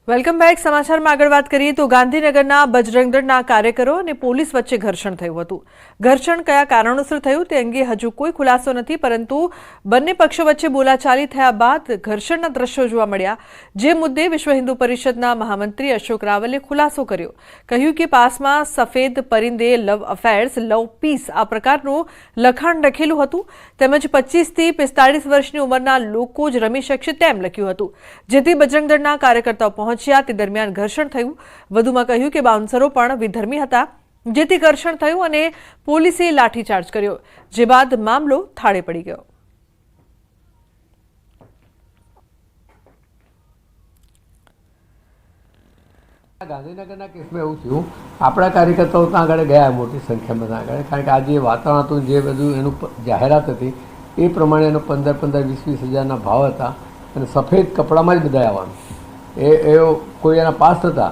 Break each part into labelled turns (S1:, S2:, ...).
S1: Welcome back. સમાચારમાં આગળ વાત કરીએ તો ગાંધીનગરના બજરંગ દળના કાર્યકરો અને પોલીસ વચ્ચે ઘર્ષણ થયું હતું. ઘર્ષણ કયા કારણોસર થયું તે અંગે હજુ કોઈ ખુલાસો નથી, પરંતુ બંને પક્ષો વચ્ચે બોલાચાલી થયા બાદ ઘર્ષણના દ્રશ્યો જોવા મળ્યા. જે મુદ્દે વિશ્વ હિન્દુ પરિષદના મહામંત્રી અશોક રાવલે ખુલાસો કર્યો. કહ્યું કે પાસમાં સફેદ પરિંદે લવ અફેર્સ, લવ પીસ આ પ્રકારનું લખાણ લખેલું હતું, તેમજ 25 થી 45 વર્ષની ઉંમરના લોકો જ રમી શકશે તેમ લખ્યું હતું, જેથી બજરંગ દળના કાર્યકર્તાઓ પહોંચ્યા તે દરમિયાન ઘર્ષણ થયું. વધુમાં કહ્યું કે બાઉન્સરો પણ વિધર્મી હતા, જેથી ઘર્ષણ થયું અને પોલીસે લાઠીચાર્જ કર્યો, જે બાદ મામલો થાળે પડી ગયો.
S2: ગાંધીનગરના કેસમાં એવું થયું, આપણા કાર્યકર્તાઓ ત્યાં આગળ ગયા મોટી સંખ્યામાં ત્યાં આગળ, કારણ કે આ જે વાતાવરણ હતું, જે બધું એનું જાહેરાત હતી એ પ્રમાણે એનો 15-20 હજારના ભાવ હતા અને સફેદ કપડામાં જ બધા આવવાનું. એ કોઈ એના પાસ થતા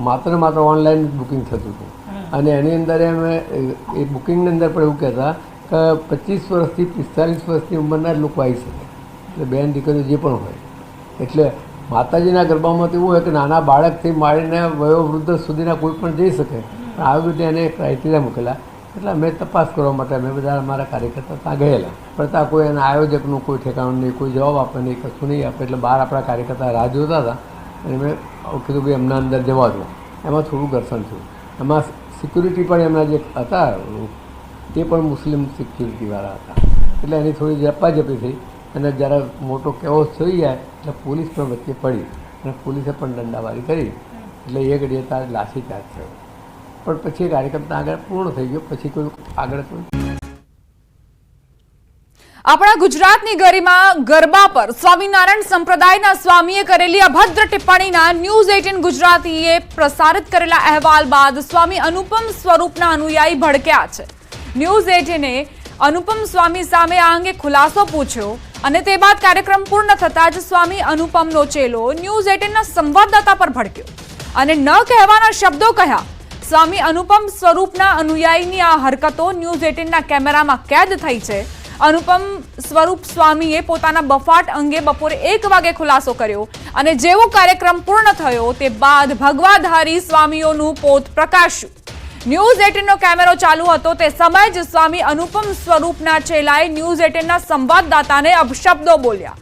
S2: માત્ર ઓનલાઈન બુકિંગ થતું હતું અને એની અંદર અમે એ બુકિંગની અંદર પણ એવું કહેતા કે 25 વર્ષથી 45 વર્ષની ઉંમરના જ લોકો આવી શકે, એટલે બેન દીકરીઓ જે પણ હોય. એટલે માતાજીના ગરબામાં તો એવું હોય કે નાના બાળકથી માંડીને વયોવૃદ્ધ સુધીના કોઈ પણ જઈ શકે, પણ આવી રીતે એને ક્રાઇટેરિયા મૂકેલા. એટલે અમે તપાસ કરવા માટે અમે બધા અમારા કાર્યકર્તા ત્યાં ગયેલા, પણ ત્યાં કોઈ એના આયોજકનું કોઈ ઠેકાણું નહીં, કોઈ જવાબ આપે નહીં, કશું નહીં આપે. એટલે બહાર આપણા કાર્યકર્તા રાહ જોતા હતા અને મેં કીધું ભાઈ એમના અંદર જવા દો. એમાં થોડું ઘર્ષણ થયું. એમાં સિક્યુરિટી પણ એમના જે હતા તે પણ મુસ્લિમ સિક્યુરિટીવાળા હતા, એટલે એની થોડી ઝપાઝપી થઈ અને જ્યારે મોટો કેવો થઈ જાય એટલે પોલીસ પણ વચ્ચે પડી અને પોલીસે પણ દંડાવારી કરી, એટલે એ ઘડીએ ત્યાં લાઠીચાર્જ થયો. પણ પછી કાર્યક્રમ આગળ પૂર્ણ થઈ ગયો. પછી કોઈ આગળ
S3: આપણા ગુજરાતની ગરિમા ગરબા પર સ્વામિનારાયણ સંપ્રદાયના સ્વામીએ કરેલી અભદ્ર ટિપ્પણીના ન્યૂઝ 18 ગુજરાતીએ પ્રસારિત કરેલા અહેવાલ બાદ સ્વામી અનુપમ સ્વરૂપના અનુયાયી ભડક્યા છે. ન્યૂઝ 18એ અનુપમ સ્વામી સામે આ અંગે ખુલાસો પૂછ્યો અને તે બાદ કાર્યક્રમ પૂર્ણ થતાં જ સ્વામી અનુપમનો ચેલો ન્યૂઝ 18ના સંવાદદાતા પર ભડક્યો અને ન કહેવાના શબ્દો કહ્યા. સ્વામી અનુપમ સ્વરૂપના અનુયાયીની આ હરકતો ન્યૂઝ 18ના કેમેરામાં કેદ થઈ છે. અનુપમ સ્વરૂપ સ્વામીએ પોતાના બફાટ અંગે બપોરે 1 વાગે ખુલાસો કર્યો અને જેવો કાર્યક્રમ પૂર્ણ થયો તે બાદ ભગવાધારી સ્વામીઓનું પોત પ્રકાશ્યું. ન્યૂઝ 18નો કેમેરો ચાલુ હતો તે સમયે જ સ્વામી અનુપમ સ્વરૂપના ચેલાએ ન્યૂઝ 18ના સંવાદદાતાને અપશબ્દો બોલ્યા.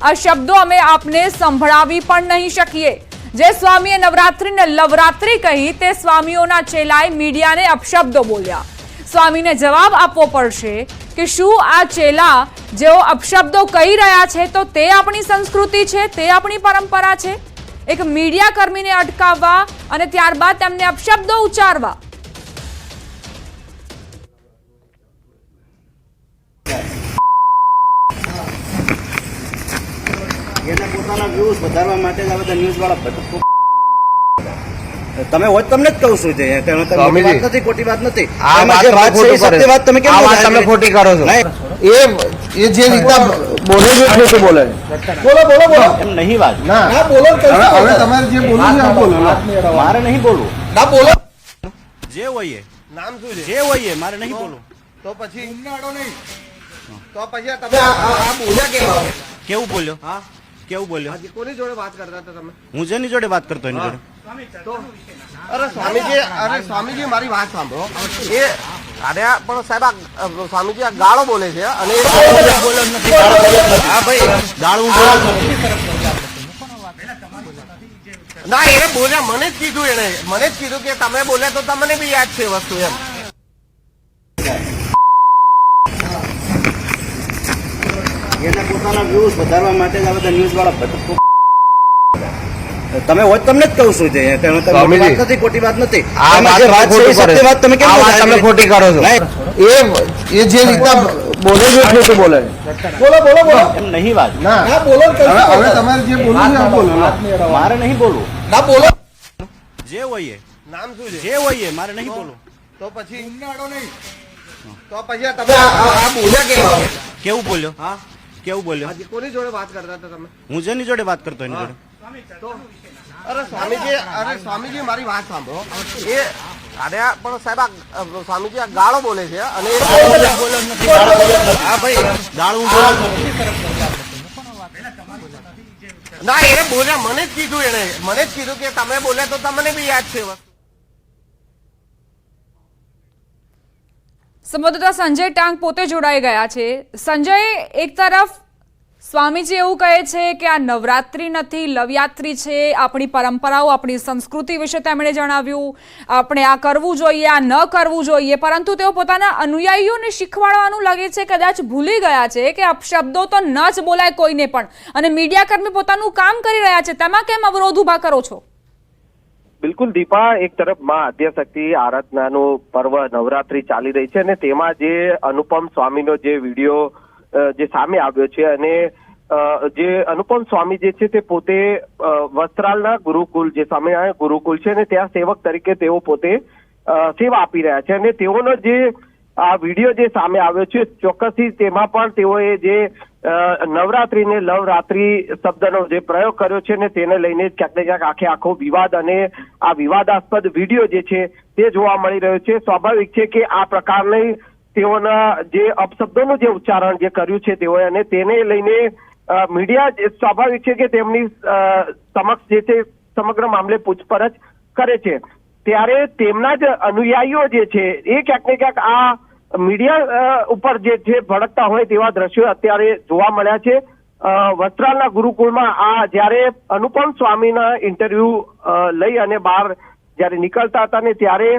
S3: આ શબ્દો અમે આપને સંભળાવી પણ નહીં શકીએ. જે સ્વામીએ નવરાત્રીને લવરાત્રી કહી તે સ્વામીઓના ચેલાએ મીડિયાને અપશબ્દો બોલ્યા. સ્વામીને જવાબ આપવો પડશે કે શું આ ચેલા જેઓ અપશબ્દો કહી રહ્યા છે તો તે આપણી સંસ્કૃતિ છે, તે આપણી પરંપરા છે? એક મીડિયા કર્મીને અટકાવવા અને ત્યારબાદ તેમને અપશબ્દો ઉચ્ચારવા.
S4: એના પોતાના વ્યૂઝ વધારવા માટે જ આ બધા ન્યૂઝ વાળા ભટકો તમે હોય તમને જ કહું છું છે વાત નથી, ખોટી વાત નથી. જે વાત છે એ સત્ય વાત તમે કેમ તમે ખોટી કરો છો? એ જે રીતના બોલે છે ખોટું બોલે છે. બોલો એમ નહીં વાત. ના બોલો, હવે તમારે જે બોલવું છે બોલો. મારે નહીં બોલવું. ના બોલો. જે હોય નામ શું છે, જે હોય મારે નહીં બોલવું. તો પછી ઉમનાડો નહીં, તો પછી તમે આ બોલ્યા કેમ? કેવું બોલ્યો? હા કેવું બોલ્યો? કોની જોડે વાત કરતા હતા તમે? હું જેની જોડે વાત કરતો એની જોડે. અરે સ્વામીજી મારી વાત સાંભળો. એ અરે પણ સાહેબ સ્વામીજી આ ગાળો બોલે છે અને હા ભાઈ ગાળું ના એ બોલ્યા, મને જ કીધું, એને મને જ કીધું કે તમે બોલ્યા તો તમને બી યાદ છે વસ્તુ એમ. એના પોતાના વ્યૂઝ વધારવા માટે જ આ બધા ન્યૂઝ વાળા ભટકો તમે હોય તમને જ કહું છું છે વાત નથી, ખોટી વાત નથી. જે વાત છે એ સત્ય વાત તમે કેમ તમે ખોટી કરો છો? એ જે રીતના બોલે છે ખોટું બોલે છે. બોલો એમ નહીં વાત. ના બોલો, હવે તમારે જે બોલવું છે બોલો. મારે નહીં બોલવું. ના બોલો. જે હોય નામ શું છે, જે હોય મારે નહીં બોલવું. તો પછી ઉમનાડો નહીં, તો પછી તમે આ બોલ્યા કેમ? કેવું બોલ્યો? હા કેવું બોલ્યો? કોની જોડે વાત કરતા હતા તમે? હું જેની જોડે વાત કરતો એની જોડે. અરે સ્વામીજી મારી વાત સાંભળો. એ અરે પણ સાહેબ સ્વામીજી આ ગાળો બોલે છે અને હા ભાઈ ગાળું
S5: ના એને બોલ્યા, મને જ કીધું, એને મને જ કીધું કે તમે બોલ્યા તો તમને બી યાદ છે વસ્તુ.
S3: સંવાદદાતા સંજય ટાંક પોતે જોડાઈ ગયા છે. સંજય, એક તરફ સ્વામીજી એવું કહે છે કે આ નવરાત્રી નથી, લવયાત્રી છે, આપણી પરંપરાઓ, આપણી સંસ્કૃતિ વિશે તેમણે જણાવ્યું, આપણે આ કરવું જોઈએ, આ ન કરવું જોઈએ, પરંતુ તેઓ પોતાના અનુયાયીઓને શીખવાડવાનું લાગે છે કદાચ ભૂલી ગયા છે કે અપશબ્દો તો ન જ બોલાય કોઈને પણ, અને મીડિયાકર્મી પોતાનું કામ કરી રહ્યા છે, તેમાં કેમ અવરોધ ઉભા કરો છો?
S6: બિલકુલ દીપા, એક તરફ માં આદ્યશક્તિ આરાધનાનું પર્વ નવરાત્રી ચાલી રહી છે અને તેમાં જે અનુપમ સ્વામીનો જે વિડીયો જે સામે આવ્યો છે અને જે અનુપમ સ્વામી જે છે તે પોતે વસ્ત્રાલના ગુરુકુલ, જે સ્વામિનારાયણ ગુરુકુલ છે ને ત્યાં સેવક તરીકે તેઓ પોતે સેવા આપી રહ્યા છે અને તેઓનો જે આ વિડીયો જે સામે આવ્યો છે ચોક્કસથી તેમાં પણ તેઓએ જે નવરાત્રીને લવરાત્રી શબ્દનો જે પ્રયોગ કર્યો છે ને તેને લઈને ક્યાંક ને ક્યાંક આખો વિવાદ અને આ વિવાદાસ્પદ વિડીયો જે છે તે જોવા મળી રહ્યો છે. સ્વાભાવિક છે કે આ પ્રકારની તેઓના જે અપશબ્દોનું જે ઉચ્ચારણ જે કર્યું છે તેઓએ અને તેને લઈને મીડિયા સ્વાભાવિક છે કે તેમની સમક્ષ જે છે સમગ્ર મામલે પૂછપરછ કરે છે. ત્યારે તેમના જ અનુયાયીઓ જે છે એ ક્યાંક ને ક્યાંક આ મીડિયા ઉપર જે છે ભડકતા હોય તેવા દ્રશ્યો અત્યારે જોવા મળ્યા છે. વસ્ત્રાલના ગુરુકુળમાં આ જ્યારે અનુપમ સ્વામીના ઇન્ટરવ્યુ લઈ અને બહાર જ્યારે નીકળતા હતા ને ત્યારે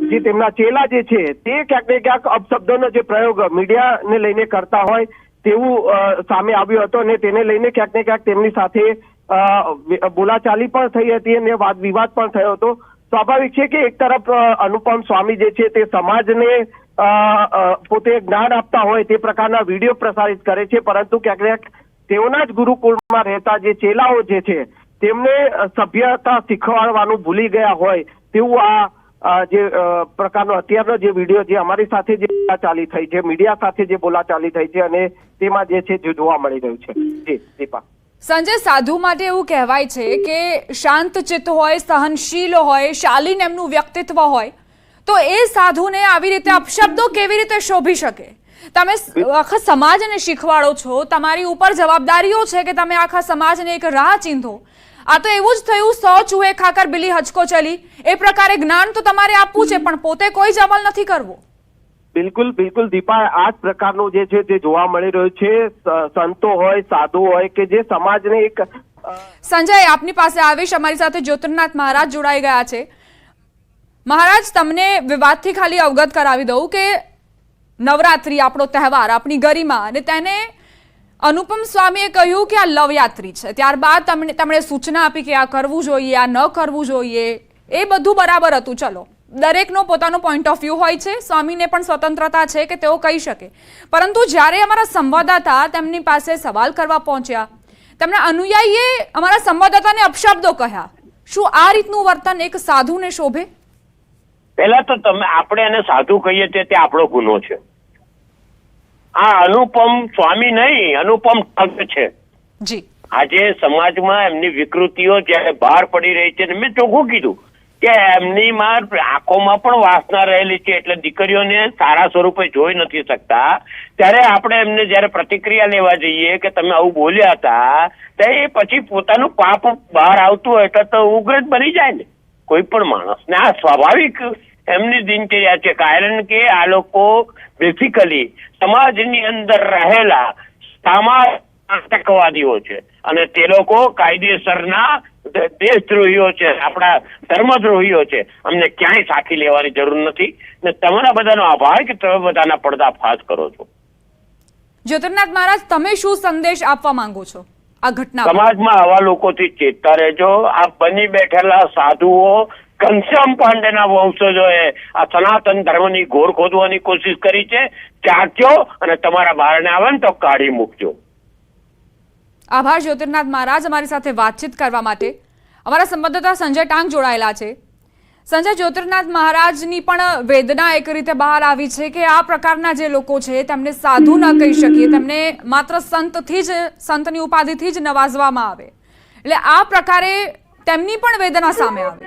S6: જે તેમના ચેલા જે છે તે ક્યાંક ને ક્યાંક અપશબ્દોનો જે પ્રયોગ મીડિયાને લઈને કરતા હોય તેવું સામે આવ્યું હતું અને તેને લઈને ક્યાંક ને ક્યાંક તેમની સાથે બોલાચાલી પણ થઈ હતી અને વાદ વિવાદ પણ થયો હતો. સ્વાભાવિક છે કે એક તરફ અનુપમ સ્વામી જે છે તે સમાજને પોતે જ્ઞાન આપતા હોય તે પ્રકારના વિડીયો પ્રસારિત કરે છે, પરંતુ ક્યાંક ક્યાંક તેઓના જ ગુરુકુળમાં રહેતા જે ચેલાઓ જે છે તેમને સભ્યતા શીખવાડવાનું ભૂલી ગયા હોય તેવું આ જે પ્રકારનો અત્યારનો જે વિડીયો જે અમારી સાથે જે બોલાચાલી થઈ છે, મીડિયા સાથે જે બોલાચાલી થઈ છે અને તેમાં જે છે જે જોવા મળી રહ્યું છે. જી દીપા.
S3: સંજય, સાધુ માટે એવું કહેવાય છે કે શાંત ચિત્ત હોય, સહનશીલ હોય, શાલીન એમનું વ્યક્તિત્વ હોય, તો એ સાધુને આવી રીતે અપશબ્દો કેવી રીતે શોભી શકે? તમે આખા સમાજને શીખવાડો છો, તમારી ઉપર જવાબદારીઓ છે કે તમે આખા સમાજને એક રાહ ચીંધો. આ તો એવું જ થયું 100 ચૂહે ખાકર બિલ્લી હચકો ચલી, એ પ્રકારે જ્ઞાન તો તમારે આપવું છે પણ પોતે કોઈ જ અમલ નથી કરવો.
S6: બિલકુલ બિલકુલ દીપા, આ જ પ્રકારનું જે છે તે જોવા મળી રહ્યું છે. સંતો હોય, સાધુ હોય કે જે સમાજને એક
S3: સંજય, આપની પાસે આવીશ. અમારી સાથે જ્યોતિર્નાથ મહારાજ જોડાઈ ગયા છે. મહારાજ, તમને વિવાદથી ખાલી અવગત કરાવી દઉં કે નવરાત્રી આપણો તહેવાર, આપણી ગરિમા, અને તેને અનુપમ સ્વામીએ કહ્યું કે આ લવયાત્રી છે. ત્યારબાદ તેમણે સૂચના આપી કે આ કરવું જોઈએ, આ ન કરવું જોઈએ. એ બધું બરાબર હતું, ચલો, દરેકનો પોતાનો પોઈન્ટ ઓફ વ્યૂ હોય છે, સ્વામીને પણ સ્વતંત્રતા છે કે તેઓ કહી શકે. પરંતુ જ્યારે અમારા સંવાદદાતા તેમની પાસે સવાલ કરવા પહોંચ્યા, તેમના અનુયાયીએ અમારા સંવાદદાતાને અપશબ્દો કહ્યા. શું આ રીતનું વર્તન એક સાધુને શોભે?
S7: પહેલા તો આપણે એને સાધુ કહીએ તે આપણો ગુનો છે. આ અનુપમ સ્વામી નહીં, અનુપમ ઠગ છે.
S3: જી,
S7: આજે સમાજમાં એમની વિકૃતિઓ જયારે બહાર પડી રહી છે, મેં ચોખ્ખું કીધું કે એમની આંખોમાં પણ વાસના રહેલી છે, એટલે દીકરીઓને સારા સ્વરૂપે જોઈ નથી શકતા. ત્યારે આપણે એમને જયારે પ્રતિક્રિયા લેવા જઈએ કે તમે આવું બોલ્યા હતા, તો એ પછી પોતાનું પાપ બહાર આવતું હોય તો ઉગ્ર જ બની જાય ને કોઈ પણ માણસ ને. આ સ્વાભાવિક એમની દિનચર્યા છે, કારણ કે આ લોકો બેસિકલી સમાજની અંદર રહેલા સામાજિકવાદીઓ છે અને તે લોકો કાયદેસરના દેશદ્રોહીઓ છે, આપણા ધર્મદ્રોહીઓ છે. અમને ક્યાંય સાખી લેવાની જરૂર નથી ને તમારા બધાનો આભાર કે તમે બધાના પડદાફાશ કરો છો.
S3: જ્યોતિર્નાથ મહારાજ, તમે શું સંદેશ આપવા માંગો છો આ ઘટના?
S7: સમાજમાં આવા લોકોથી ચેતતા રહેજો. આ બની બેઠેલા સાધુઓ, ઘનશ્યામ પાંડેના વંશજોએ આ સનાતન ધર્મની ઘોર ખોદવાની કોશિશ કરી છે. ચાચો અને તમારા બહારને આવે ને તો કાઢી મૂકજો.
S3: આભાર જ્યોતિર્નાથ મહારાજ, અમારી સાથે વાતચીત કરવા માટે. અમારા સંવાદદાતા સંજય ટાંક જોડાયેલા છે. સંજય, જ્યોતિર્નાથ મહારાજની પણ વેદના એક રીતે બહાર આવી છે કે આ પ્રકારના જે લોકો છે તેમને સાધુ ન કહી શકીએ, તેમને માત્ર સંતની ઉપાધિથી જ નવાજવામાં આવે, એટલે આ પ્રકારે તેમની પણ વેદના સામે આવે.